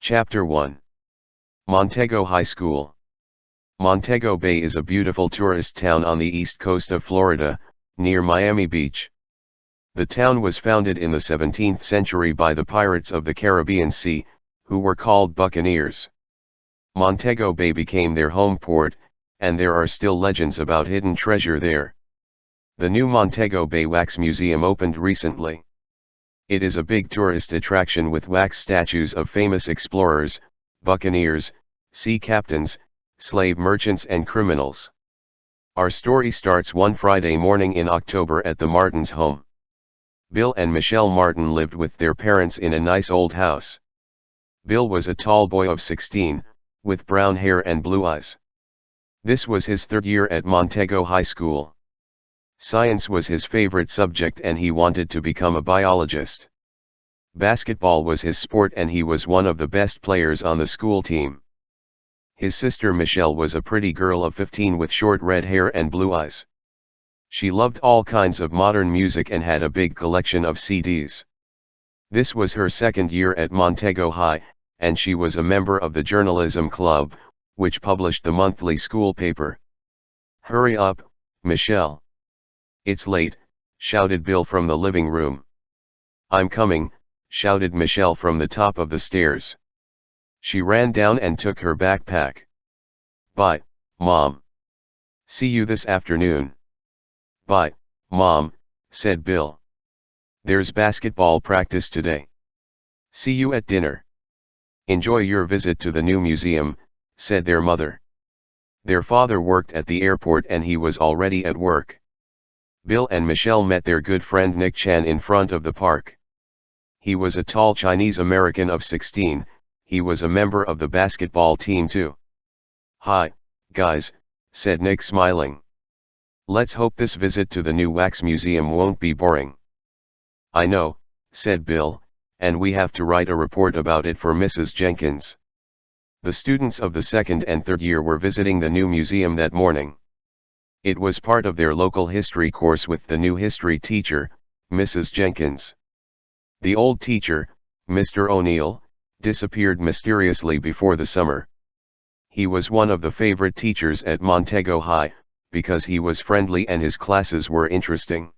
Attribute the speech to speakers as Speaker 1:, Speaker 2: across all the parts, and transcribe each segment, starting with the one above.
Speaker 1: Chapter 1. Montego High School. Montego Bay is a beautiful tourist town on the east coast of Florida, near Miami Beach. The town was founded in the 17th century by the pirates of the Caribbean Sea, who were called buccaneers. Montego Bay became their home port, and there are still legends about hidden treasure there. The new Montego Bay Wax Museum opened recently. It is a big tourist attraction with wax statues of famous explorers, buccaneers, sea captains, slave merchants and criminals. Our story starts one Friday morning in October at the Martins' home. Bill and Michelle Martin lived with their parents in a nice old house. Bill was a tall boy of 16, with brown hair and blue eyes. This was his third year at Montego High School. Science was his favorite subject and he wanted to become a biologist. Basketball was his sport and he was one of the best players on the school team. His sister Michelle was a pretty girl of 15 with short red hair and blue eyes. She loved all kinds of modern music and had a big collection of CDs. This was her second year at Montego High, and she was a member of the journalism club, which published the monthly school paper. "Hurry up, Michelle. It's late," shouted Bill from the living room. "I'm coming," shouted Michelle from the top of the stairs. She ran down and took her backpack. "Bye, Mom. See you this afternoon." "Bye, Mom," said Bill. "There's basketball practice today. See you at dinner." "Enjoy your visit to the new museum," said their mother. Their father worked at the airport and he was already at work. Bill and Michelle met their good friend Nick Chan in front of the park. He was a tall Chinese American of 16, he was a member of the basketball team too. "Hi, guys," said Nick smiling. "Let's hope this visit to the new wax museum won't be boring." "I know," said Bill, "and we have to write a report about it for Mrs. Jenkins." The students of the second and third year were visiting the new museum that morning. It was part of their local history course with the new history teacher, Mrs. Jenkins. The old teacher, Mr. O'Neill, disappeared mysteriously before the summer. He was one of the favorite teachers at Montego High, because he was friendly and his classes were interesting.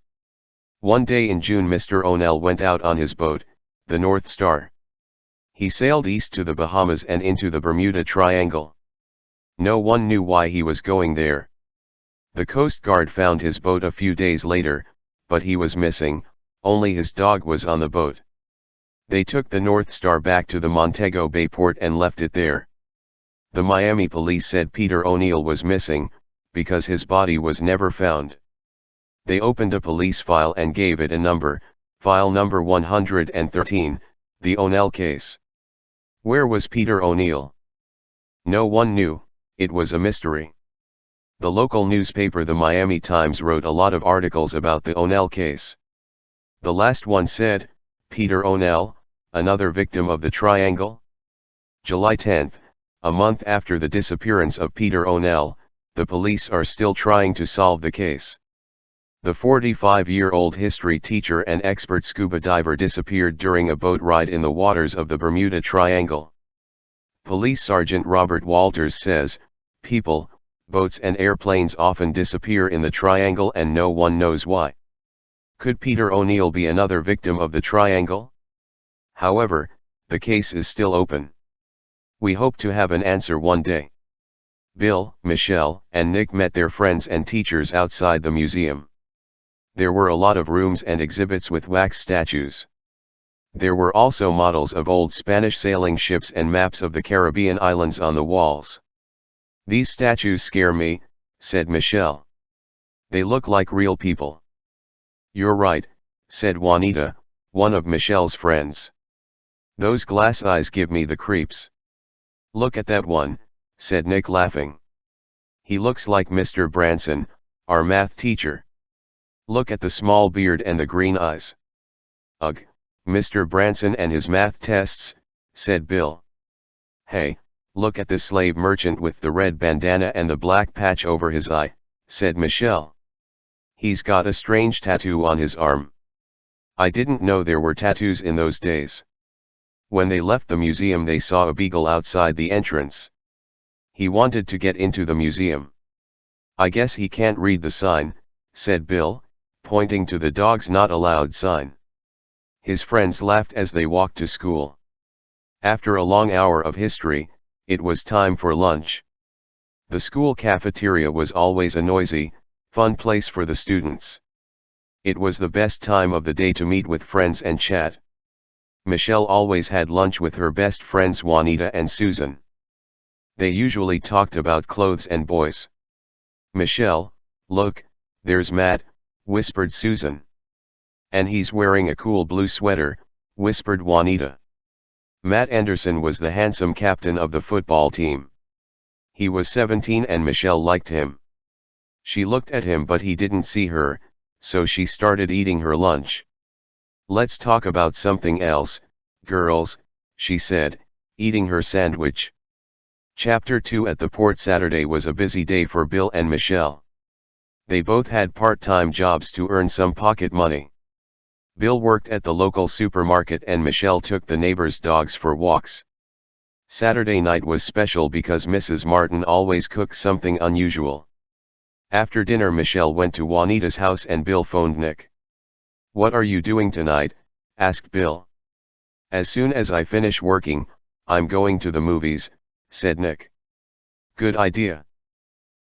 Speaker 1: One day in June Mr. O'Neill went out on his boat, the North Star. He sailed east to the Bahamas and into the Bermuda Triangle. No one knew why he was going there. The Coast Guard found his boat a few days later, but he was missing, only his dog was on the boat. They took the North Star back to the Montego Bay port and left it there. The Miami police said Peter O'Neill was missing, because his body was never found. They opened a police file and gave it a number, file number 113, the O'Neill case. Where was Peter O'Neill? No one knew, it was a mystery. The local newspaper the Miami Times wrote a lot of articles about the O'Neill case. The last one said, "Peter O'Neill, another victim of the Triangle?" July 10, a month after the disappearance of Peter O'Neill, the police are still trying to solve the case. The 45-year-old history teacher and expert scuba diver disappeared during a boat ride in the waters of the Bermuda Triangle. Police Sergeant Robert Walters says, "People, boats and airplanes often disappear in the Triangle and no one knows why. Could Peter O'Neill be another victim of the Triangle?" However, the case is still open. We hope to have an answer one day. Bill, Michelle, and Nick met their friends and teachers outside the museum. There were a lot of rooms and exhibits with wax statues. There were also models of old Spanish sailing ships and maps of the Caribbean islands on the walls. "These statues scare me," said Michelle. "They look like real people." "You're right," said Juanita, one of Michelle's friends. "Those glass eyes give me the creeps." "Look at that one," said Nick laughing. "He looks like Mr. Branson, our math teacher. Look at the small beard and the green eyes." "Ugh, Mr. Branson and his math tests," said Bill. "Hey, look at the slave merchant with the red bandana and the black patch over his eye," said Michelle. "He's got a strange tattoo on his arm. I didn't know there were tattoos in those days." When they left the museum they saw a beagle outside the entrance. He wanted to get into the museum. "I guess he can't read the sign," said Bill, pointing to the "Dogs Not Allowed" sign. His friends laughed as they walked to school. After a long hour of history, it was time for lunch. The school cafeteria was always a noisy, fun place for the students. It was the best time of the day to meet with friends and chat. Michelle always had lunch with her best friends Juanita and Susan. They usually talked about clothes and boys. "Michelle, look, there's Matt," whispered Susan. "And he's wearing a cool blue sweater," whispered Juanita. Matt Anderson was the handsome captain of the football team. He was 17 and Michelle liked him. She looked at him but he didn't see her, so she started eating her lunch. "Let's talk about something else, girls," she said, eating her sandwich. Chapter 2 At the port. Saturday was a busy day for Bill and Michelle. They both had part-time jobs to earn some pocket money. Bill worked at the local supermarket and Michelle took the neighbors' dogs for walks. Saturday night was special because Mrs. Martin always cooks something unusual. After dinner Michelle went to Juanita's house and Bill phoned Nick. "What are you doing tonight?" asked Bill. "As soon as I finish working, I'm going to the movies," said Nick. "Good idea."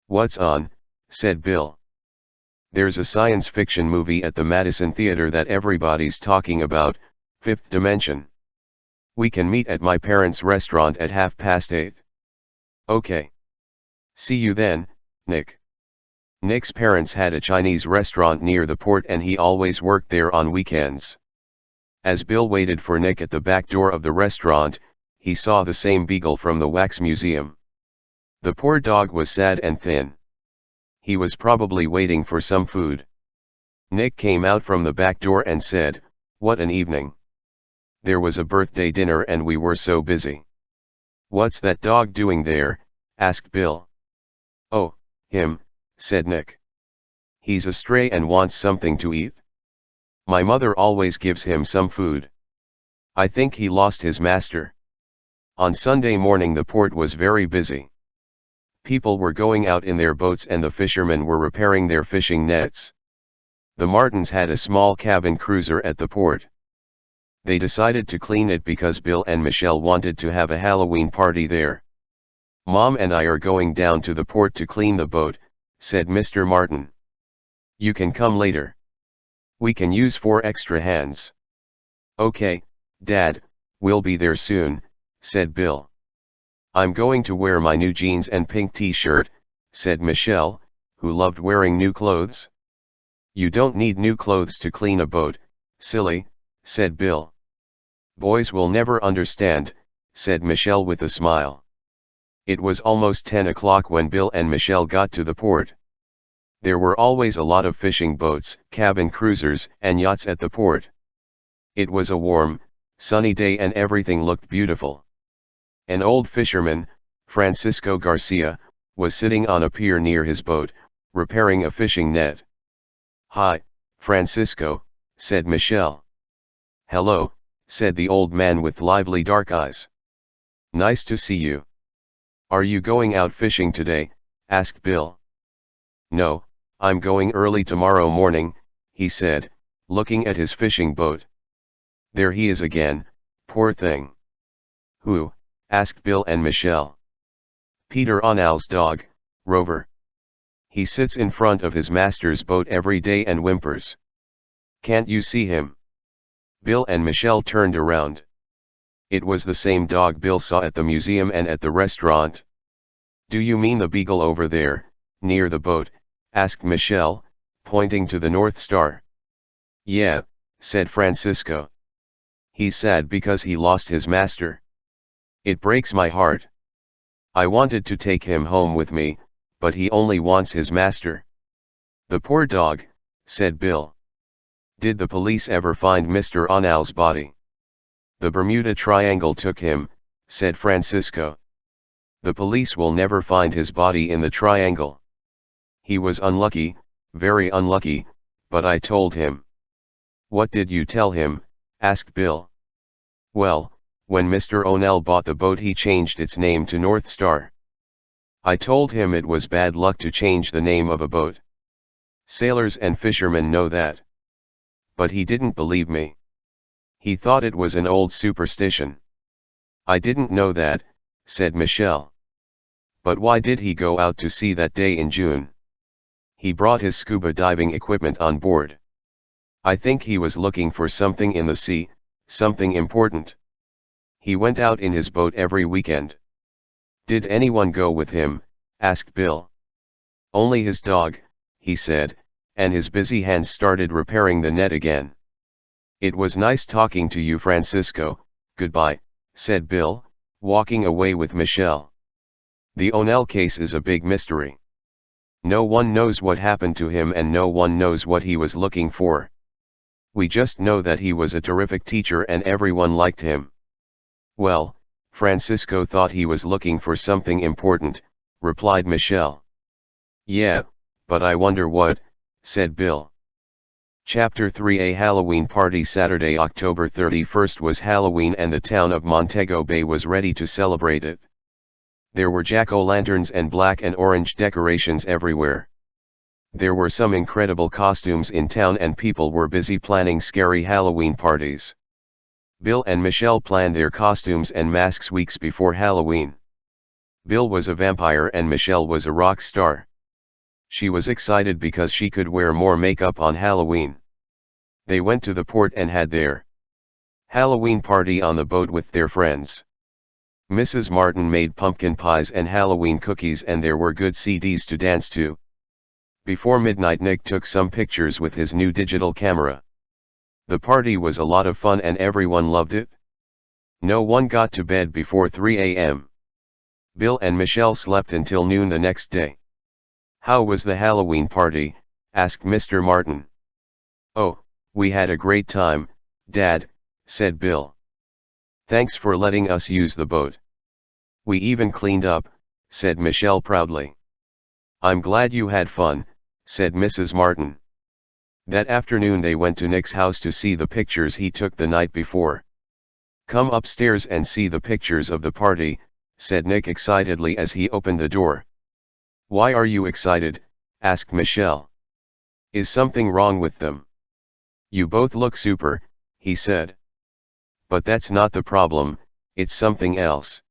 Speaker 1: "What's on?" said Bill. "There's a science fiction movie at the Madison Theater that everybody's talking about, Fifth Dimension. We can meet at my parents' restaurant at 8:30. "Okay. See you then, Nick." Nick's parents had a Chinese restaurant near the port and he always worked there on weekends. As Bill waited for Nick at the back door of the restaurant, he saw the same beagle from the wax museum. The poor dog was sad and thin. He was probably waiting for some food. Nick came out from the back door and said, "What an evening. There was a birthday dinner and we were so busy." "What's that dog doing there?" asked Bill. "Oh, him," said Nick. "He's a stray and wants something to eat. My mother always gives him some food. I think he lost his master." On Sunday morning the port was very busy. People were going out in their boats and the fishermen were repairing their fishing nets. The Martins had a small cabin cruiser at the port. They decided to clean it because Bill and Michelle wanted to have a Halloween party there. "Mom and I are going down to the port to clean the boat," said Mr. Martin. "You can come later. We can use 4 extra hands." "Okay, Dad, we'll be there soon," said Bill. "I'm going to wear my new jeans and pink t-shirt," said Michelle, who loved wearing new clothes. "You don't need new clothes to clean a boat, silly," said Bill. "Boys will never understand," said Michelle with a smile. It was almost 10 o'clock when Bill and Michelle got to the port. There were always a lot of fishing boats, cabin cruisers, and yachts at the port. It was a warm, sunny day and everything looked beautiful. An old fisherman, Francisco Garcia, was sitting on a pier near his boat, repairing a fishing net. "Hi, Francisco," said Michelle. "Hello," said the old man with lively dark eyes. "Nice to see you. Are you going out fishing today?" asked Bill. "No, I'm going early tomorrow morning," he said, looking at his fishing boat. "There he is again, poor thing." "Who?" asked Bill and Michelle. "Peter Onal's dog, Rover. He sits in front of his master's boat every day and whimpers. Can't you see him?" Bill and Michelle turned around. It was the same dog Bill saw at the museum and at the restaurant. "Do you mean the beagle over there, near the boat?" asked Michelle, pointing to the North Star. "Yeah," said Francisco. "He's sad because he lost his master. It breaks my heart. I wanted to take him home with me, but he only wants his master." "The poor dog," said Bill. "Did the police ever find Mr. Onal's body?" "The Bermuda Triangle took him," said Francisco. "The police will never find his body in the triangle. He was unlucky, very unlucky, but I told him." "What did you tell him?" asked Bill. "Well, When Mr. O'Neill bought the boat he changed its name to North Star. I told him it was bad luck to change the name of a boat. Sailors and fishermen know that. But he didn't believe me. He thought it was an old superstition. I didn't know that, said Michelle. But why did he go out to sea that day in June? He brought his scuba diving equipment on board. I think he was looking for something in the sea, something important. He went out in his boat every weekend. Did anyone go with him? Asked Bill. Only his dog, he said, and his busy hands started repairing the net again. It was nice talking to you, Francisco. Goodbye, said Bill, walking away with Michelle. The O'Neill case is a big mystery. No one knows what happened to him and no one knows what he was looking for. We just know that he was a terrific teacher and everyone liked him. Well, Francisco thought he was looking for something important, replied Michelle. Yeah, but I wonder what, said Bill. Chapter 3. A Halloween party. Saturday, October 31st was Halloween and the town of Montego Bay was ready to celebrate it. There were jack-o'-lanterns and black and orange decorations everywhere. There were some incredible costumes in town and people were busy planning scary Halloween parties. Bill and Michelle planned their costumes and masks weeks before Halloween. Bill was a vampire and Michelle was a rock star. She was excited because she could wear more makeup on Halloween. They went to the port and had their Halloween party on the boat with their friends. Mrs. Martin made pumpkin pies and Halloween cookies and there were good CDs to dance to. Before midnight Nick took some pictures with his new digital camera. The party was a lot of fun and everyone loved it. No one got to bed before 3 a.m. Bill and Michelle slept until noon the next day. How was the Halloween party? Asked Mr. Martin. Oh, we had a great time, Dad, said Bill. Thanks for letting us use the boat. We even cleaned up, said Michelle proudly. I'm glad you had fun, said Mrs. Martin. That afternoon they went to Nick's house to see the pictures he took the night before. Come upstairs and see the pictures of the party, said Nick excitedly as he opened the door. Why are you excited? Asked Michelle. Is something wrong with them? You both look super, he said. But that's not the problem, it's something else.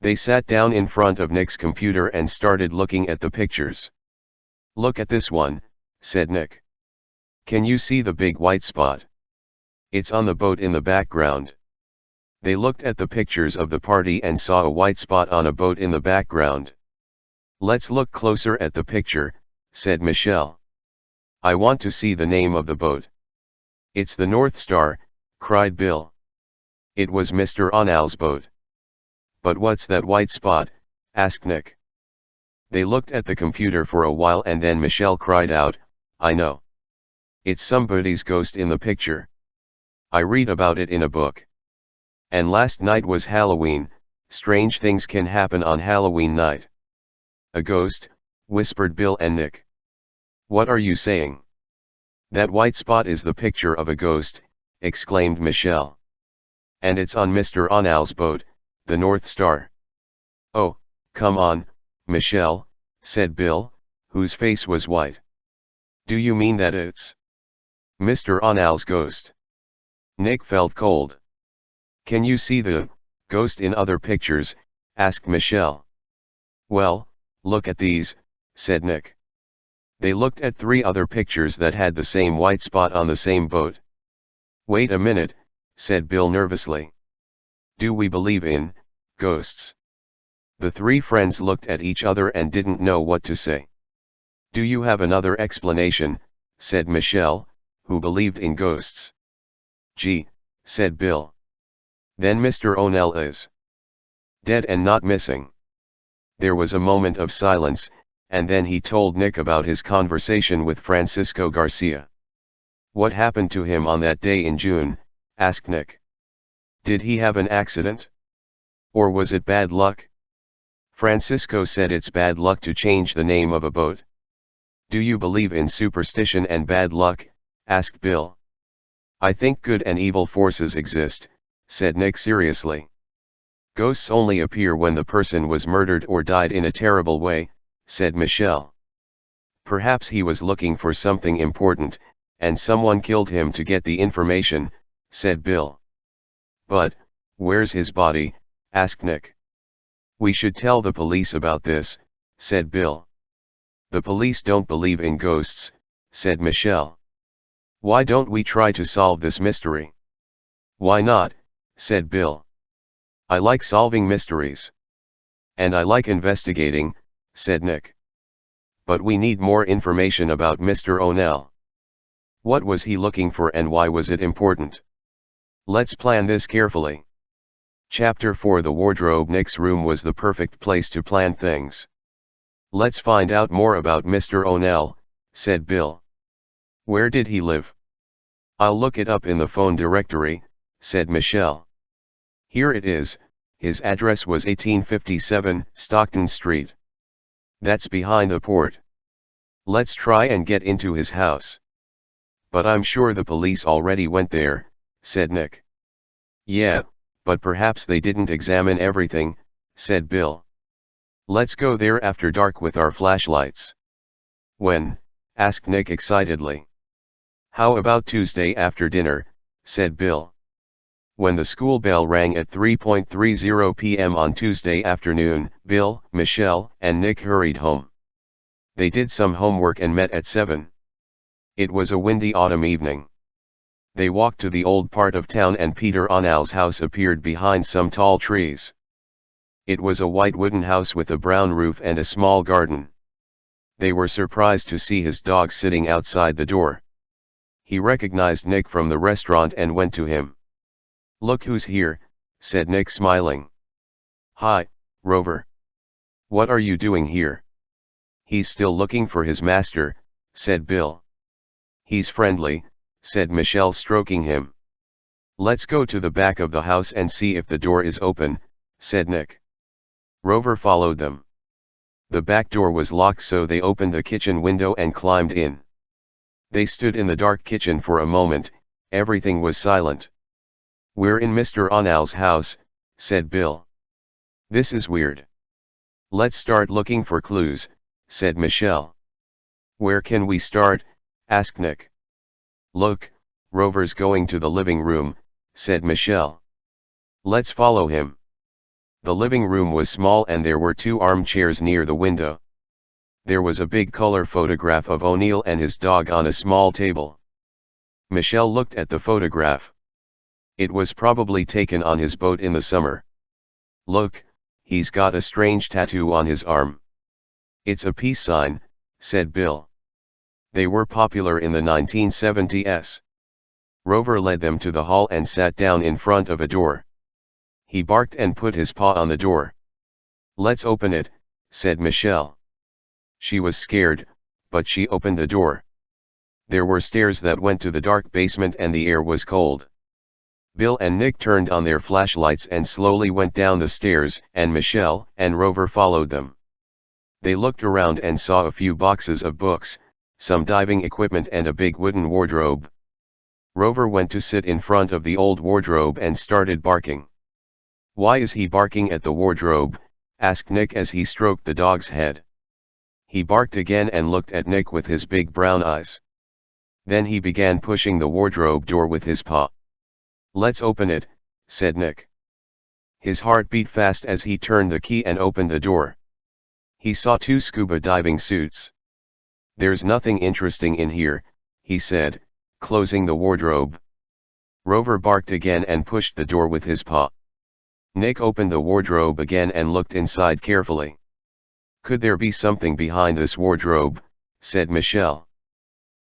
Speaker 1: They sat down in front of Nick's computer and started looking at the pictures. Look at this one, said Nick. Can you see the big white spot? It's on the boat in the background. They looked at the pictures of the party and saw a white spot on a boat in the background. Let's look closer at the picture, said Michelle. I want to see the name of the boat. It's the North Star, cried Bill. It was Mr. O'Neill's boat. But what's that white spot? Asked Nick. They looked at the computer for a while and then Michelle cried out, I know. It's somebody's ghost in the picture. I read about it in a book. And last night was Halloween, strange things can happen on Halloween night. A ghost, whispered Bill and Nick. What are you saying? That white spot is the picture of a ghost, exclaimed Michelle. And it's on Mr. O'Neill's boat, the North Star. Oh, come on, Michelle, said Bill, whose face was white. Do you mean that it's Mr. O'Neill's ghost? Nick felt cold. Can you see the ghost in other pictures? Asked Michelle. Well, look at these, said Nick. They looked at 3 other pictures that had the same white spot on the same boat. Wait a minute, said Bill nervously. Do we believe in ghosts? The 3 friends looked at each other and didn't know what to say. Do you have another explanation? Said Michelle, who believed in ghosts. Gee, said Bill. Then Mr. O'Neill is dead and not missing. There was a moment of silence, and then he told Nick about his conversation with Francisco Garcia. What happened to him on that day in June? Asked Nick. Did he have an accident? Or was it bad luck? Francisco said it's bad luck to change the name of a boat. Do you believe in superstition and bad luck? Asked Bill. I think good and evil forces exist, said Nick seriously. Ghosts only appear when the person was murdered or died in a terrible way, said Michelle. Perhaps he was looking for something important, and someone killed him to get the information, said Bill. But, where's his body? Asked Nick. We should tell the police about this, said Bill. The police don't believe in ghosts, said Michelle. Why don't we try to solve this mystery? Why not, said Bill. I like solving mysteries. And I like investigating, said Nick. But we need more information about Mr. O'Neill. What was he looking for and why was it important? Let's plan this carefully. Chapter 4 The wardrobe. Nick's room was the perfect place to plan things. Let's find out more about Mr. O'Neill, said Bill. Where did he live? I'll look it up in the phone directory, said Michelle. Here it is, his address was 1857 Stockton Street. That's behind the port. Let's try and get into his house. But I'm sure the police already went there, said Nick. Yeah, but perhaps they didn't examine everything, said Bill. Let's go there after dark with our flashlights. When? Asked Nick excitedly. How about Tuesday after dinner, said Bill. When the school bell rang at 3:30 p.m. on Tuesday afternoon, Bill, Michelle, and Nick hurried home. They did some homework and met at 7. It was a windy autumn evening. They walked to the old part of town and Peter O'Neill's house appeared behind some tall trees. It was a white wooden house with a brown roof and a small garden. They were surprised to see his dog sitting outside the door. He recognized Nick from the restaurant and went to him. Look who's here, said Nick smiling. Hi, Rover. What are you doing here? He's still looking for his master, said Bill. He's friendly, said Michelle stroking him. Let's go to the back of the house and see if the door is open, said Nick. Rover followed them. The back door was locked, so they opened the kitchen window and climbed in. They stood in the dark kitchen for a moment. Everything was silent. We're in Mr. O'Neill's house, said Bill. This is weird. Let's start looking for clues, said Michelle. Where can we start? Asked Nick. Look, Rover's going to the living room, said Michelle. Let's follow him. The living room was small and there were 2 armchairs near the window. There was a big color photograph of O'Neill and his dog on a small table. Michelle looked at the photograph. It was probably taken on his boat in the summer. Look, he's got a strange tattoo on his arm. It's a peace sign, said Bill. They were popular in the 1970s. Rover led them to the hall and sat down in front of a door. He barked and put his paw on the door. Let's open it, said Michelle. She was scared, but she opened the door. There were stairs that went to the dark basement and the air was cold. Bill and Nick turned on their flashlights and slowly went down the stairs, and Michelle and Rover followed them. They looked around and saw a few boxes of books, some diving equipment and a big wooden wardrobe. Rover went to sit in front of the old wardrobe and started barking. Why is he barking at the wardrobe? Asked Nick as he stroked the dog's head. He barked again and looked at Nick with his big brown eyes. Then he began pushing the wardrobe door with his paw. Let's open it, said Nick. His heart beat fast as he turned the key and opened the door. He saw 2 scuba diving suits. There's nothing interesting in here, he said, closing the wardrobe. Rover barked again and pushed the door with his paw. Nick opened the wardrobe again and looked inside carefully. Could there be something behind this wardrobe? Said Michelle.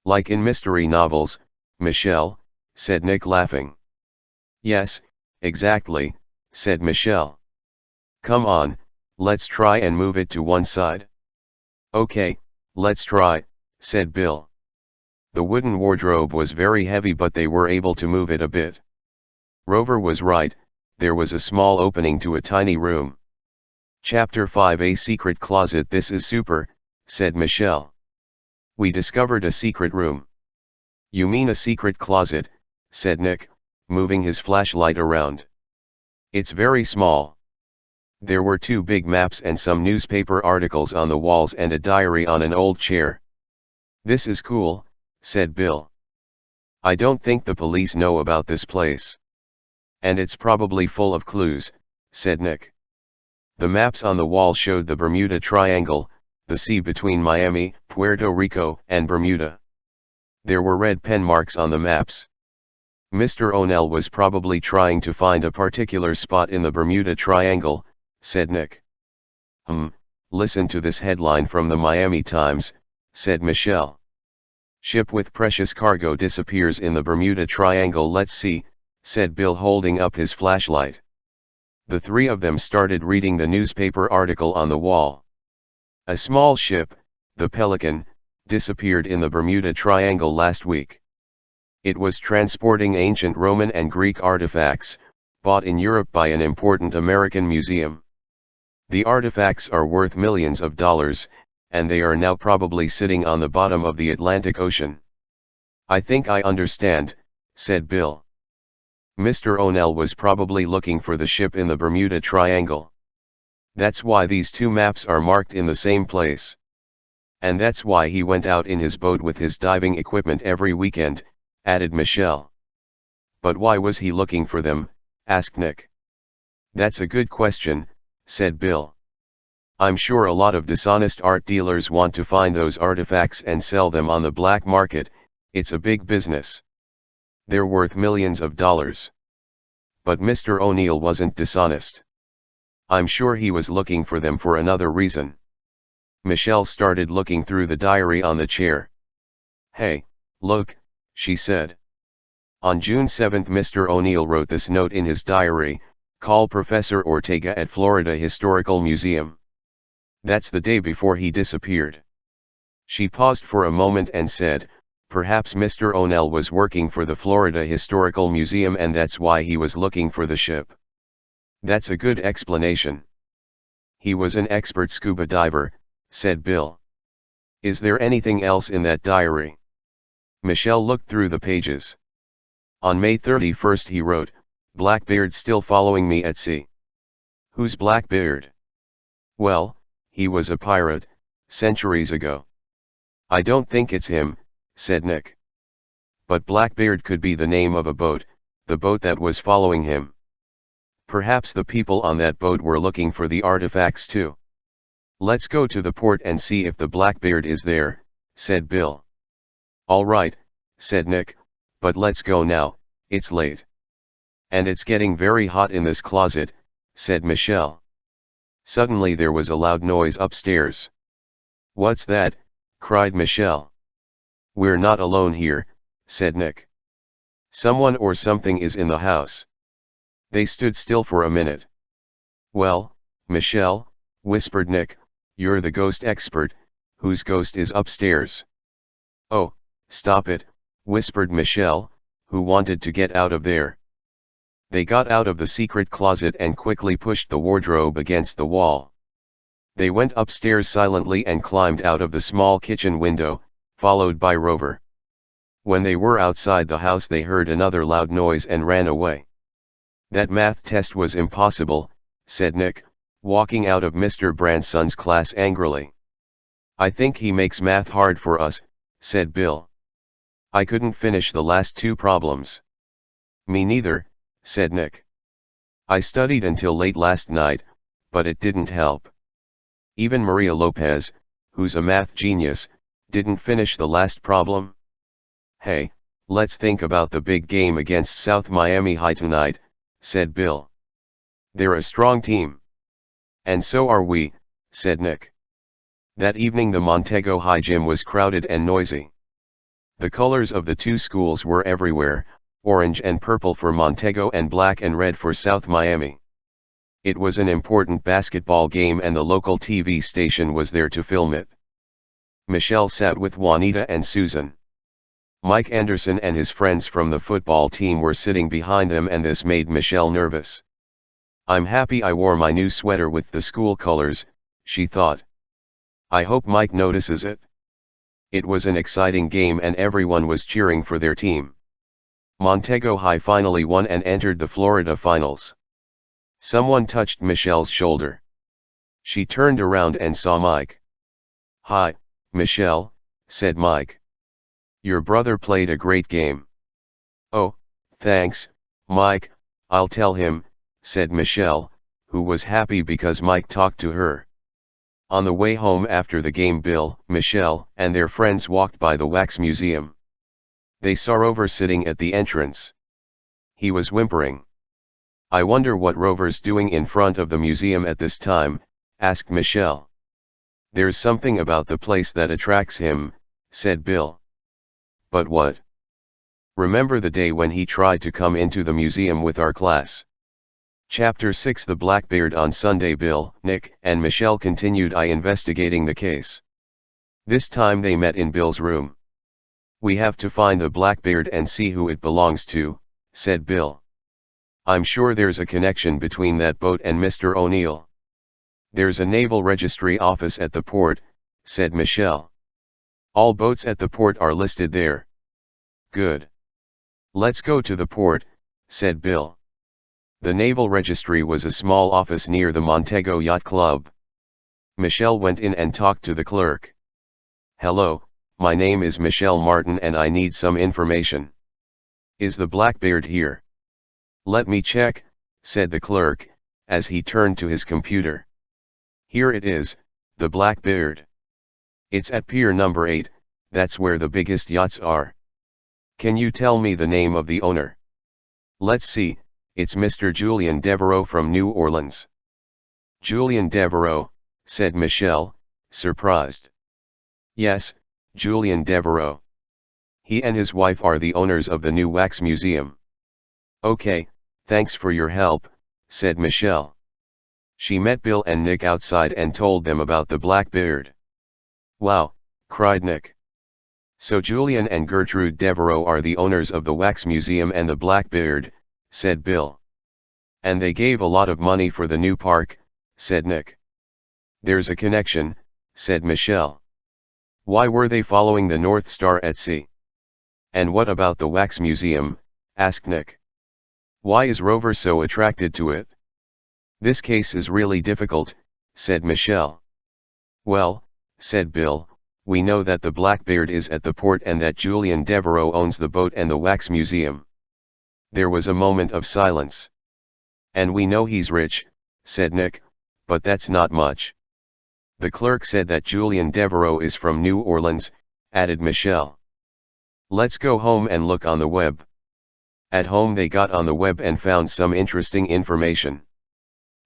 Speaker 1: Like in mystery novels, Michelle, said Nick laughing. Yes, exactly, said Michelle. Come on, let's try and move it to one side. Okay, let's try, said Bill. The wooden wardrobe was very heavy, but they were able to move it a bit. Rover was right, there was a small opening to a tiny room. Chapter 5 A Secret Closet. This is super, said Michelle. We discovered a secret room. You mean a secret closet, said Nick, moving his flashlight around. It's very small. There were 2 big maps and some newspaper articles on the walls and a diary on an old chair. This is cool, said Bill. I don't think the police know about this place. And it's probably full of clues, said Nick. The maps on the wall showed the Bermuda Triangle, the sea between Miami, Puerto Rico, and Bermuda. There were red pen marks on the maps. Mr. O'Neill was probably trying to find a particular spot in the Bermuda Triangle, said Nick. Listen to this headline from the Miami Times, said Michelle. Ship with precious cargo disappears in the Bermuda Triangle. Let's see, said Bill, holding up his flashlight. The 3 of them started reading the newspaper article on the wall. A small ship, the Pelican, disappeared in the Bermuda Triangle last week. It was transporting ancient Roman and Greek artifacts, bought in Europe by an important American museum. The artifacts are worth millions of dollars, and they are now probably sitting on the bottom of the Atlantic Ocean. I think I understand, said Bill. Mr. O'Neill was probably looking for the ship in the Bermuda Triangle. That's why these 2 maps are marked in the same place. And that's why he went out in his boat with his diving equipment every weekend, added Michelle. But why was he looking for them, asked Nick. That's a good question, said Bill. I'm sure a lot of dishonest art dealers want to find those artifacts and sell them on the black market. It's a big business. They're worth millions of dollars. But Mr. O'Neill wasn't dishonest. I'm sure he was looking for them for another reason. Michelle started looking through the diary on the chair. Hey, look, she said. On June 7, Mr. O'Neill wrote this note in his diary: call Professor Ortega at Florida Historical Museum. That's the day before he disappeared. She paused for a moment and said, perhaps Mr. O'Neill was working for the Florida Historical Museum and that's why he was looking for the ship. That's a good explanation. He was an expert scuba diver, said Bill. Is there anything else in that diary? Michelle looked through the pages. On May 31 he wrote, Blackbeard still following me at sea. Who's Blackbeard? Well, he was a pirate, centuries ago. I don't think it's him, said Nick. But Blackbeard could be the name of a boat, the boat that was following him. Perhaps the people on that boat were looking for the artifacts too. Let's go to the port and see if the Blackbeard is there, said Bill. All right, said Nick, but let's go now, it's late. And it's getting very hot in this closet, said Michelle. Suddenly there was a loud noise upstairs. What's that? Cried Michelle. We're not alone here, said Nick. Someone or something is in the house. They stood still for a minute. Well, Michelle, whispered Nick, you're the ghost expert, whose ghost is upstairs? Oh, stop it, whispered Michelle, who wanted to get out of there. They got out of the secret closet and quickly pushed the wardrobe against the wall. They went upstairs silently and climbed out of the small kitchen window, followed by Rover. When they were outside the house they heard another loud noise and ran away. That math test was impossible, said Nick, walking out of Mr. Branson's class angrily. I think he makes math hard for us, said Bill. I couldn't finish the last 2 problems. Me neither, said Nick. I studied until late last night, but it didn't help. Even Maria Lopez, who's a math genius, didn't finish the last problem. Hey, let's think about the big game against South Miami High tonight, said Bill. They're a strong team. And so are we, said Nick. That evening the Montego High gym was crowded and noisy. The colors of the 2 schools were everywhere, orange and purple for Montego and black and red for South Miami. It was an important basketball game and the local TV station was there to film it. Michelle sat with Juanita and Susan. Mike Anderson and his friends from the football team were sitting behind them and this made Michelle nervous. I'm happy I wore my new sweater with the school colors, she thought. I hope Mike notices it. It was an exciting game and everyone was cheering for their team. Montego High finally won and entered the Florida finals. Someone touched Michelle's shoulder. She turned around and saw Mike. "Hi, Michelle," said Mike. "Your brother played a great game." "Oh, thanks, Mike, I'll tell him," said Michelle, who was happy because Mike talked to her. On the way home after the game, Bill, Michelle, and their friends walked by the wax museum. They saw Rover sitting at the entrance. He was whimpering. "I wonder what Rover's doing in front of the museum at this time," asked Michelle. "There's something about the place that attracts him," said Bill. "But what?" "Remember the day when he tried to come into the museum with our class?" Chapter 6 The Blackbeard On Sunday, Bill, Nick, and Michelle continued investigating the case. This time they met in Bill's room. "We have to find the Blackbeard and see who it belongs to," said Bill. "I'm sure there's a connection between that boat and Mr. O'Neill." "There's a naval registry office at the port," said Michelle. "All boats at the port are listed there." "Good. Let's go to the port," said Bill. The Naval Registry was a small office near the Montego Yacht Club. Michelle went in and talked to the clerk. "Hello, my name is Michelle Martin and I need some information. Is the Blackbeard here?" "Let me check," said the clerk, as he turned to his computer. "Here it is, the Blackbeard. It's at Pier number 8, that's where the biggest yachts are. Can you tell me the name of the owner?" "Let's see, it's Mr. Julian Devereaux from New Orleans." "Julian Devereaux," said Michelle, surprised. "Yes, Julian Devereaux. He and his wife are the owners of the new wax museum." "Okay, thanks for your help," said Michelle. She met Bill and Nick outside and told them about the Blackbeard. "Wow," cried Nick. "So Julian and Gertrude Devereaux are the owners of the wax museum and the Blackbeard," said Bill. "And they gave a lot of money for the new park," said Nick. "There's a connection," said Michelle. "Why were they following the North Star at sea?" "And what about the wax museum?" asked Nick. "Why is Rover so attracted to it?" "This case is really difficult," said Michelle. "Well," said Bill, "we know that the Blackbeard is at the port and that Julian Devereaux owns the boat and the wax museum." There was a moment of silence. "And we know he's rich," said Nick, "but that's not much." "The clerk said that Julian Devereaux is from New Orleans," added Michelle. "Let's go home and look on the web." At home they got on the web and found some interesting information.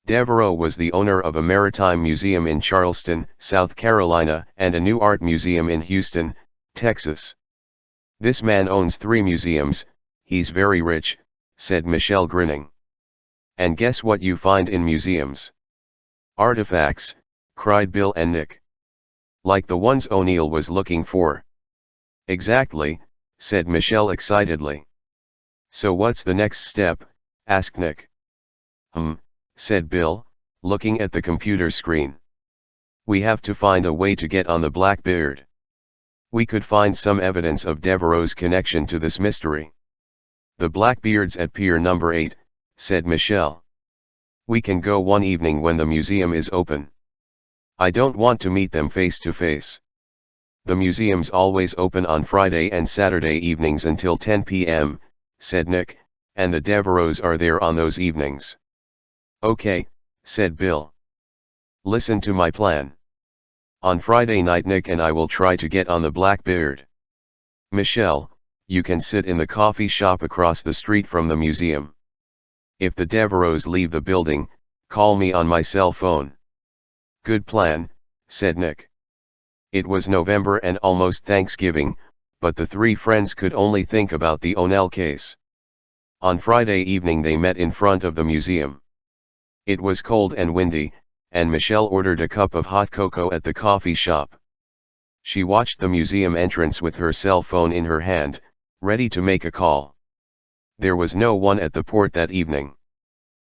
Speaker 1: Devereaux was the owner of a maritime museum in Charleston, South Carolina, and a new art museum in Houston, Texas. "This man owns 3 museums, he's very rich," said Michelle, grinning. "And guess what you find in museums?" "Artifacts," cried Bill and Nick. "Like the ones O'Neill was looking for." "Exactly," said Michelle excitedly. "So what's the next step?" asked Nick. Said Bill, looking at the computer screen. "We have to find a way to get on the Blackbeard. We could find some evidence of Devereaux's connection to this mystery." "The Blackbeard's at Pier number 8, said Michelle. "We can go one evening when the museum is open." "I don't want to meet them face to face." "The museum's always open on Friday and Saturday evenings until 10 p.m., said Nick, "and the Devereaux are there on those evenings." "Okay," said Bill. "Listen to my plan. On Friday night Nick and I will try to get on the Blackbeard. Michelle, you can sit in the coffee shop across the street from the museum. If the Devereaux leave the building, call me on my cell phone." "Good plan," said Nick. It was November and almost Thanksgiving, but the 3 friends could only think about the O'Neill case. On Friday evening they met in front of the museum. It was cold and windy, and Michelle ordered a cup of hot cocoa at the coffee shop. She watched the museum entrance with her cell phone in her hand, ready to make a call. There was no one at the port that evening.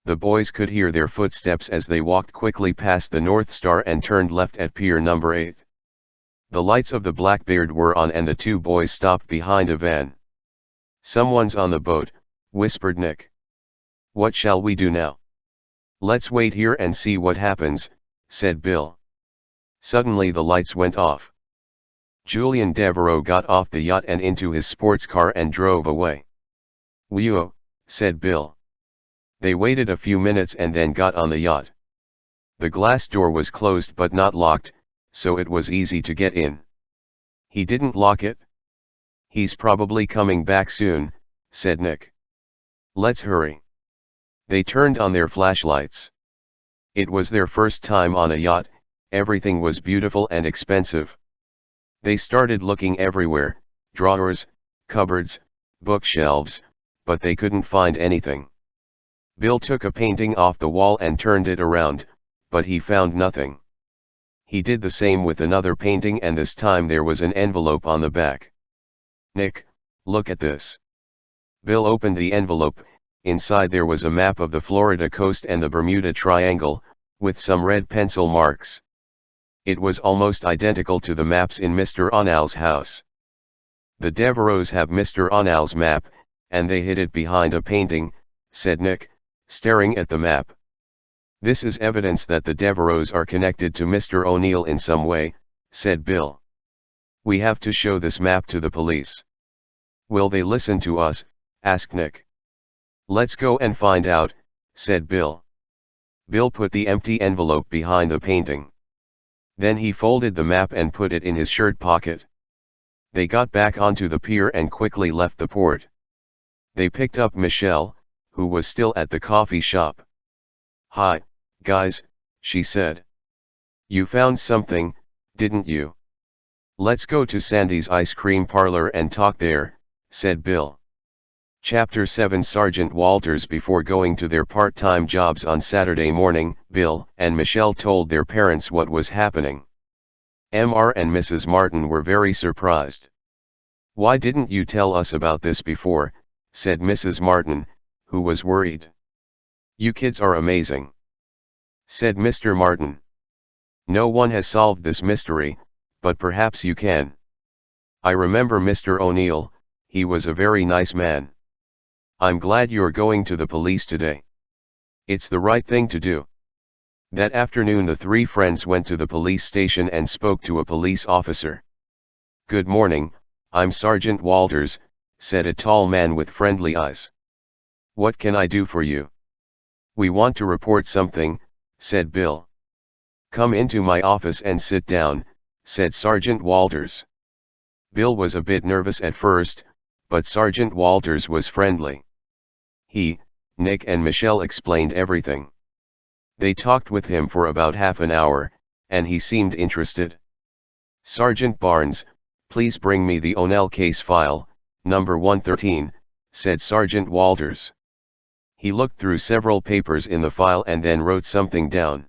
Speaker 1: The boys could hear their footsteps as they walked quickly past the North Star and turned left at Pier number 8. The lights of the Blackbeard were on and the 2 boys stopped behind a van. "Someone's on the boat," whispered Nick. "What shall we do now?" "Let's wait here and see what happens," said Bill. Suddenly the lights went off. Julian Devereaux got off the yacht and into his sports car and drove away. "Whew," said Bill. They waited a few minutes and then got on the yacht. The glass door was closed but not locked, so it was easy to get in. "He didn't lock it?" "He's probably coming back soon," said Nick. "Let's hurry." They turned on their flashlights. It was their first time on a yacht. Everything was beautiful and expensive. They started looking everywhere, drawers, cupboards, bookshelves, but they couldn't find anything. Bill took a painting off the wall and turned it around, but he found nothing. He did the same with another painting and this time there was an envelope on the back. "Nick, look at this." Bill opened the envelope. Inside there was a map of the Florida coast and the Bermuda Triangle, with some red pencil marks. It was almost identical to the maps in Mr. Onal's house. "The Devereaux have Mr. Onal's map, and they hid it behind a painting," said Nick, staring at the map. "This is evidence that the Devereaux are connected to Mr. O'Neill in some way," said Bill. "We have to show this map to the police." "Will they listen to us?" asked Nick. "Let's go and find out," said Bill. Bill put the empty envelope behind the painting. Then he folded the map and put it in his shirt pocket. They got back onto the pier and quickly left the port. They picked up Michelle, who was still at the coffee shop. "Hi, guys," she said. "You found something, didn't you?" "Let's go to Sandy's ice cream parlor and talk there," said Bill. Chapter 7 Sergeant Walters. Before going to their part-time jobs on Saturday morning, Bill and Michelle told their parents what was happening. Mr. and Mrs. Martin were very surprised. "Why didn't you tell us about this before?" said Mrs. Martin, who was worried. "You kids are amazing," said Mr. Martin. "No one has solved this mystery, but perhaps you can. I remember Mr. O'Neill, he was a very nice man. I'm glad you're going to the police today. It's the right thing to do." That afternoon the three friends went to the police station and spoke to a police officer. "Good morning, I'm Sergeant Walters," said a tall man with friendly eyes. "What can I do for you?" "We want to report something," said Bill. "Come into my office and sit down," said Sergeant Walters. Bill was a bit nervous at first, but Sergeant Walters was friendly. He, Nick and Michelle explained everything. They talked with him for about half an hour, and he seemed interested. "Sergeant Barnes, please bring me the O'Neill case file, number 113, said Sergeant Walters. He looked through several papers in the file and then wrote something down.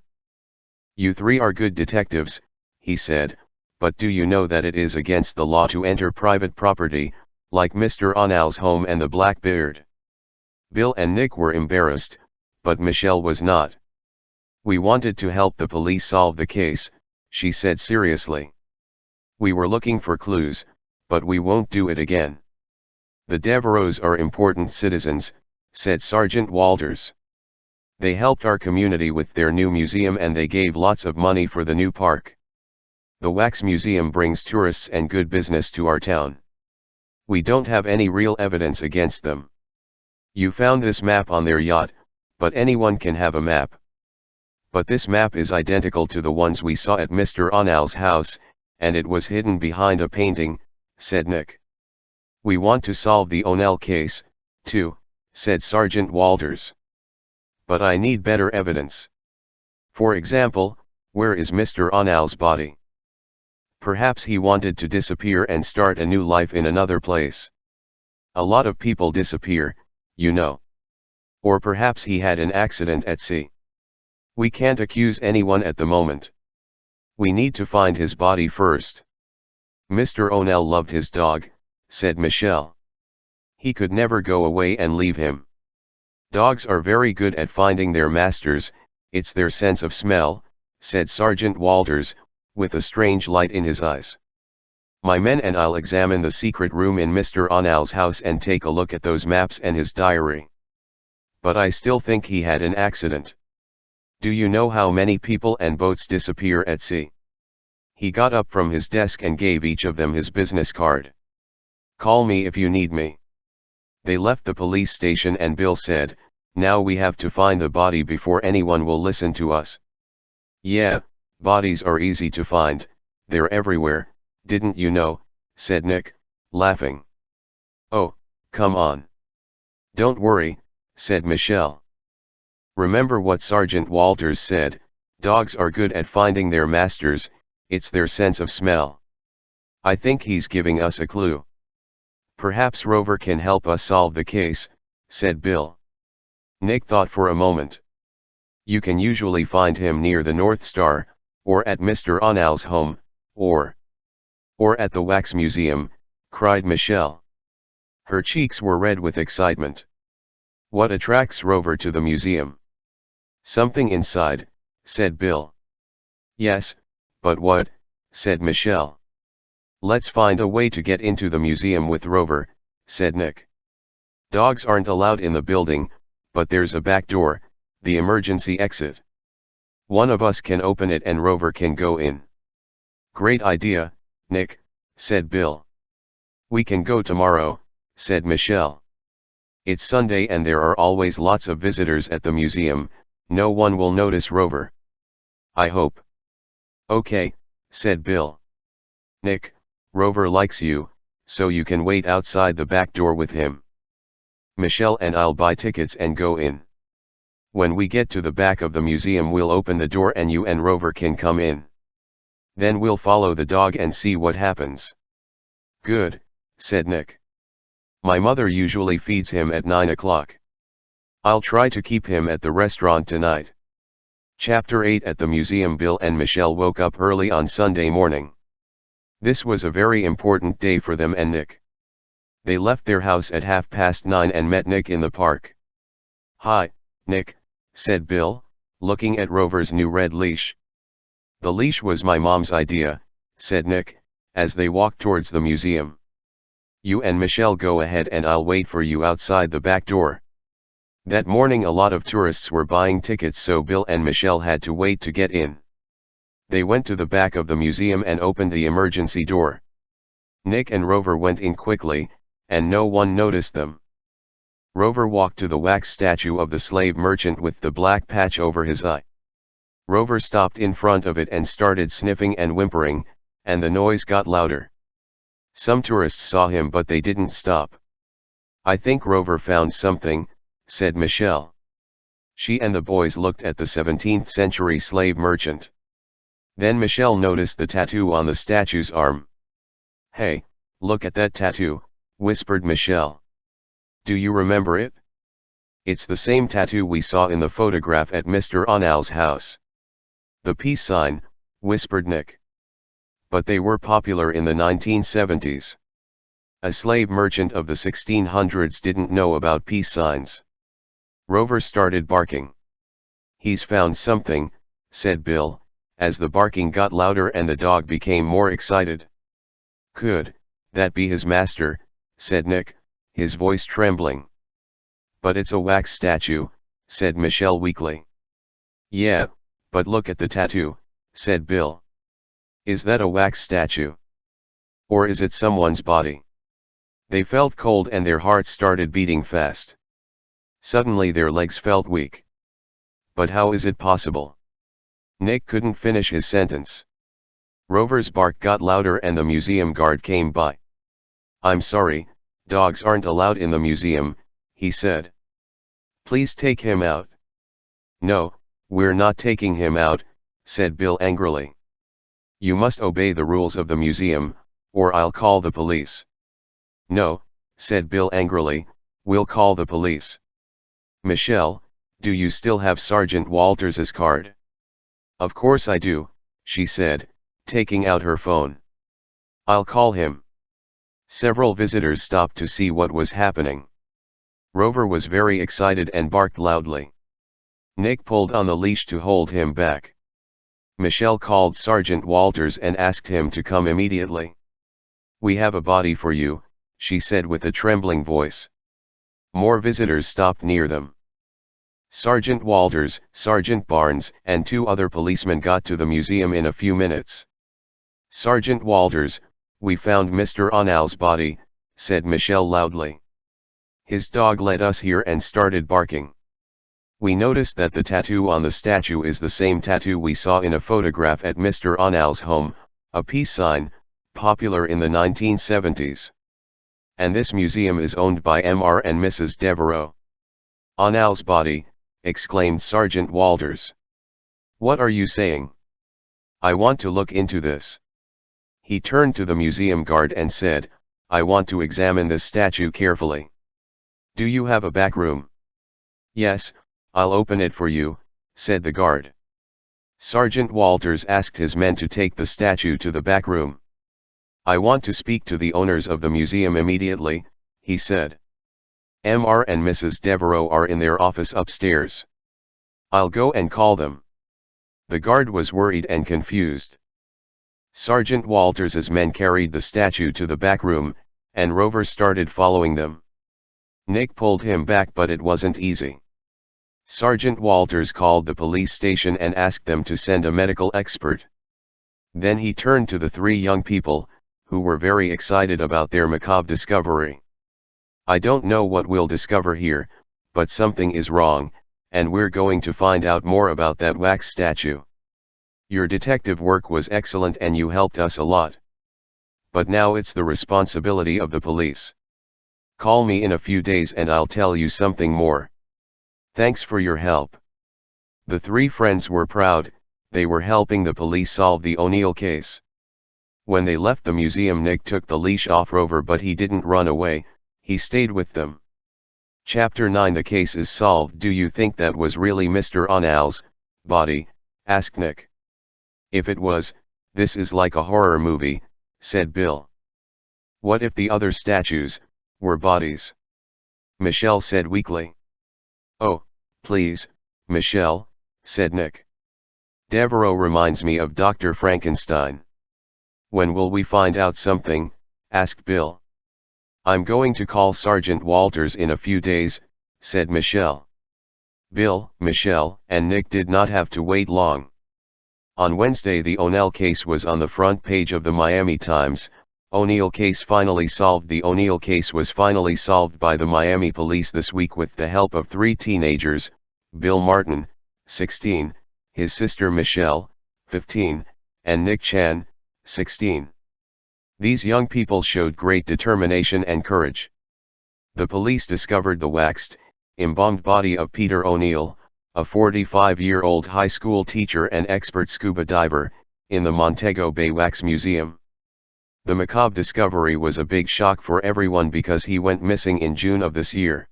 Speaker 1: "You three are good detectives," he said, "but do you know that it is against the law to enter private property, like Mr. O'Neill's home and the Blackbeard?" Bill and Nick were embarrassed, but Michelle was not. "We wanted to help the police solve the case," she said seriously. "We were looking for clues, but we won't do it again." "The Devereaux are important citizens," said Sergeant Walters. "They helped our community with their new museum and they gave lots of money for the new park. The Wax Museum brings tourists and good business to our town. We don't have any real evidence against them. You found this map on their yacht, but anyone can have a map. But this map is identical to the ones we saw at Mr. O'Neill's house, and it was hidden behind a painting," said Nick. "We want to solve the O'Neill case, too," said Sergeant Walters. "But I need better evidence. For example, where is Mr. O'Neill's body? Perhaps he wanted to disappear and start a new life in another place. A lot of people disappear, you know. Or perhaps he had an accident at sea. We can't accuse anyone at the moment. We need to find his body first." "Mr. O'Neill loved his dog," said Michelle. "He could never go away and leave him. Dogs are very good at finding their masters, it's their sense of smell," said Sergeant Walters, with a strange light in his eyes. "My men and I'll examine the secret room in Mr. O'Neill's house and take a look at those maps and his diary. But I still think he had an accident. Do you know how many people and boats disappear at sea? He got up from his desk and gave each of them his business card. Call me if you need me. They left the police station and Bill said, now we have to find the body before anyone will listen to us. Yeah, bodies are easy to find, they're everywhere, didn't you know, said Nick, laughing. Oh, come on. Don't worry, said Michelle. Remember what Sergeant Walters said, dogs are good at finding their masters, it's their sense of smell. I think he's giving us a clue. Perhaps Rover can help us solve the case, said Bill. Nick thought for a moment. You can usually find him near the North Star, or at Mr. Onal's home, or at the Wax Museum, cried Michelle. Her cheeks were red with excitement. What attracts Rover to the museum? Something inside, said Bill. Yes, but what, said Michelle. Let's find a way to get into the museum with Rover, said Nick. Dogs aren't allowed in the building, but there's a back door, the emergency exit. One of us can open it and Rover can go in. Great idea, Nick, said Bill. We can go tomorrow, said Michelle. It's Sunday and there are always lots of visitors at the museum, no one will notice Rover. I hope. Okay, said Bill. Nick, Rover likes you, so you can wait outside the back door with him. Michelle and I'll buy tickets and go in. When we get to the back of the museum we'll open the door and you and Rover can come in. Then we'll follow the dog and see what happens. Good, said Nick. My mother usually feeds him at 9 o'clock. I'll try to keep him at the restaurant tonight. Chapter 8 At the museum. Bill and Michelle woke up early on Sunday morning. This was a very important day for them and Nick. They left their house at 9:30 and met Nick in the park. Hi, Nick, said Bill, looking at Rover's new red leash. The leash was my mom's idea, said Nick, as they walked towards the museum. You and Michelle go ahead and I'll wait for you outside the back door. That morning a lot of tourists were buying tickets, so Bill and Michelle had to wait to get in. They went to the back of the museum and opened the emergency door. Nick and Rover went in quickly, and no one noticed them. Rover walked to the wax statue of the slave merchant with the black patch over his eye. Rover stopped in front of it and started sniffing and whimpering, and the noise got louder. Some tourists saw him but they didn't stop. I think Rover found something, said Michelle. She and the boys looked at the 17th century slave merchant. Then Michelle noticed the tattoo on the statue's arm. Hey, look at that tattoo, whispered Michelle. Do you remember it? It's the same tattoo we saw in the photograph at Mr. Onal's house. The peace sign, whispered Nick. But they were popular in the 1970s. A slave merchant of the 1600s didn't know about peace signs. Rover started barking. He's found something, said Bill, as the barking got louder and the dog became more excited. Could that be his master, said Nick, his voice trembling. But it's a wax statue, said Michelle weakly. Yeah, but look at the tattoo, said Bill. Is that a wax statue? Or is it someone's body? They felt cold and their hearts started beating fast. Suddenly their legs felt weak. But how is it possible? Nick couldn't finish his sentence. Rover's bark got louder and the museum guard came by. I'm sorry, dogs aren't allowed in the museum, he said. Please take him out. No, we're not taking him out, said Bill angrily. You must obey the rules of the museum, or I'll call the police. No, said Bill angrily, we'll call the police. Michelle, do you still have Sergeant Walters's card? Of course I do, she said, taking out her phone. I'll call him. Several visitors stopped to see what was happening. Rover was very excited and barked loudly. Nick pulled on the leash to hold him back. Michelle called Sergeant Walters and asked him to come immediately. We have a body for you, she said with a trembling voice. More visitors stopped near them. Sergeant Walters, Sergeant Barnes, and 2 other policemen got to the museum in a few minutes. "Sergeant Walters, we found Mr. Onal's body," said Michelle loudly. "His dog led us here and started barking. We noticed that the tattoo on the statue is the same tattoo we saw in a photograph at Mr. Onal's home, a peace sign, popular in the 1970s. And this museum is owned by Mr. and Mrs. Devereaux." "Onal's body," exclaimed Sergeant Walters. "What are you saying? I want to look into this." He turned to the museum guard and said, "I want to examine this statue carefully. Do you have a back room?" "Yes, I'll open it for you," said the guard. Sergeant Walters asked his men to take the statue to the back room. "I want to speak to the owners of the museum immediately," he said. "Mr. and Mrs. Devereaux are in their office upstairs. I'll go and call them." The guard was worried and confused. Sergeant Walters's men carried the statue to the back room, and Rover started following them. Nick pulled him back, but it wasn't easy. Sergeant Walters called the police station and asked them to send a medical expert. Then he turned to the 3 young people, who were very excited about their macabre discovery. "I don't know what we'll discover here, but something is wrong, and we're going to find out more about that wax statue. Your detective work was excellent and you helped us a lot. But now it's the responsibility of the police. Call me in a few days and I'll tell you something more. Thanks for your help." The 3 friends were proud. They were helping the police solve the O'Neill case. When they left the museum, Nick took the leash off Rover, but he didn't run away, he stayed with them. Chapter 9. The case is solved. "Do you think that was really Mr. Onal's body?" asked Nick. "If it was, this is like a horror movie," said Bill. "What if the other statues were bodies?" Michelle said weakly. "Oh, please, Michelle," said Nick. "Devereaux reminds me of Dr. Frankenstein." "When will we find out something?" asked Bill. "I'm going to call Sergeant Walters in a few days," said Michelle. Bill, Michelle, and Nick did not have to wait long. On Wednesday, the O'Neill case was on the front page of the Miami Times. O'Neill case finally solved. The O'Neill case was finally solved by the Miami police this week with the help of 3 teenagers, Bill Martin, 16, his sister Michelle, 15, and Nick Chan, 16. These young people showed great determination and courage. The police discovered the waxed, embalmed body of Peter O'Neill, a 45-year-old high school teacher and expert scuba diver, in the Montego Bay Wax Museum. The macabre discovery was a big shock for everyone because he went missing in June of this year.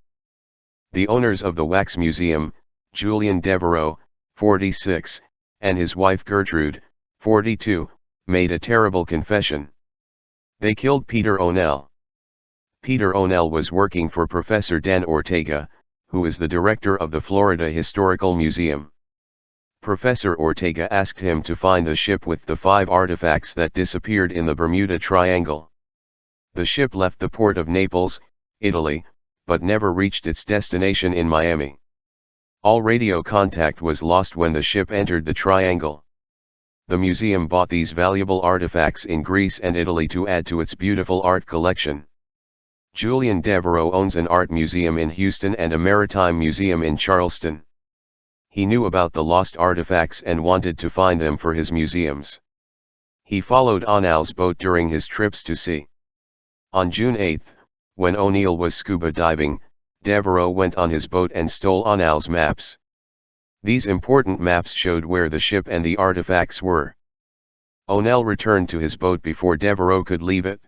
Speaker 1: The owners of the Wax Museum, Julian Devereaux, 46, and his wife Gertrude, 42, made a terrible confession. They killed Peter O'Neill. Peter O'Neill was working for Professor Dan Ortega, who is the director of the Florida Historical Museum. Professor Ortega asked him to find the ship with the 5 artifacts that disappeared in the Bermuda Triangle. The ship left the port of Naples, Italy, but never reached its destination in Miami. All radio contact was lost when the ship entered the triangle. The museum bought these valuable artifacts in Greece and Italy to add to its beautiful art collection. Julian Devereaux owns an art museum in Houston and a maritime museum in Charleston. He knew about the lost artifacts and wanted to find them for his museums. He followed O'Neill's boat during his trips to sea. On June 8, when O'Neill was scuba diving, Devereaux went on his boat and stole O'Neill's maps. These important maps showed where the ship and the artifacts were. O'Neill returned to his boat before Devereaux could leave it.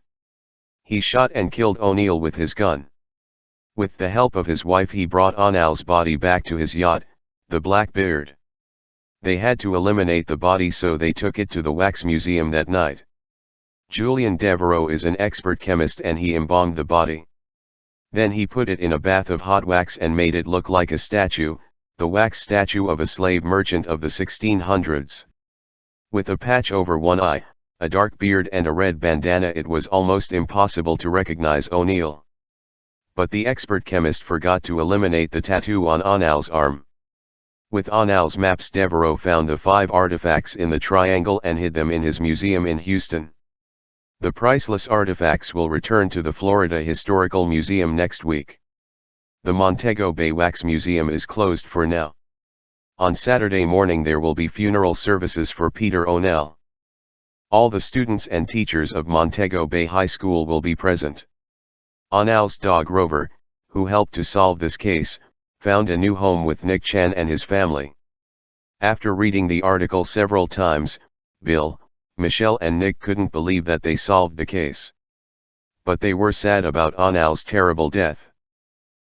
Speaker 1: He shot and killed O'Neill with his gun. With the help of his wife, he brought O'Neill's body back to his yacht, the Blackbeard. They had to eliminate the body, so they took it to the Wax Museum that night. Julian Devereaux is an expert chemist and he embalmed the body. Then he put it in a bath of hot wax and made it look like a statue, the wax statue of a slave merchant of the 1600s. With a patch over one eye, a dark beard and a red bandana, it was almost impossible to recognize O'Neill. But the expert chemist forgot to eliminate the tattoo on O'Neill's arm. With Onal's maps, Devereaux found the 5 artifacts in the triangle and hid them in his museum in Houston. The priceless artifacts will return to the Florida Historical Museum next week. The Montego Bay Wax Museum is closed for now. On Saturday morning there will be funeral services for Peter Onal. All the students and teachers of Montego Bay High School will be present. Onal's dog Rover, who helped to solve this case, found a new home with Nick Chan and his family. After reading the article several times, Bill, Michelle and Nick couldn't believe that they solved the case. But they were sad about Onal's terrible death.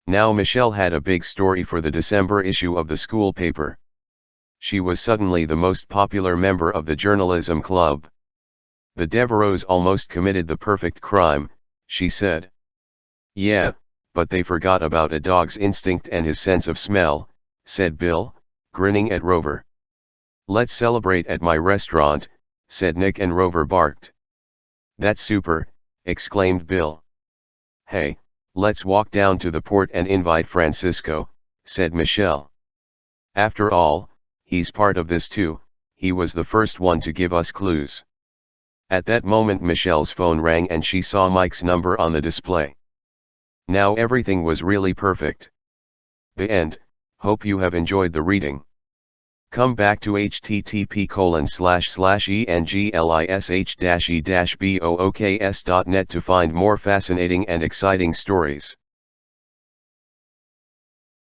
Speaker 1: Now Michelle had a big story for the December issue of the school paper. She was suddenly the most popular member of the journalism club. The Devereaux almost committed the perfect crime, she said. Yeah, but they forgot about a dog's instinct and his sense of smell, said Bill, grinning at Rover. Let's celebrate at my restaurant, said Nick, and Rover barked. That's super, exclaimed Bill. Hey, let's walk down to the port and invite Francisco, said Michelle. After all, he's part of this too, he was the first one to give us clues. At that moment Michelle's phone rang and she saw Mike's number on the display. Now everything was really perfect. The end. Hope you have enjoyed the reading. Come back to http://english-e-books.net to find more fascinating and exciting stories.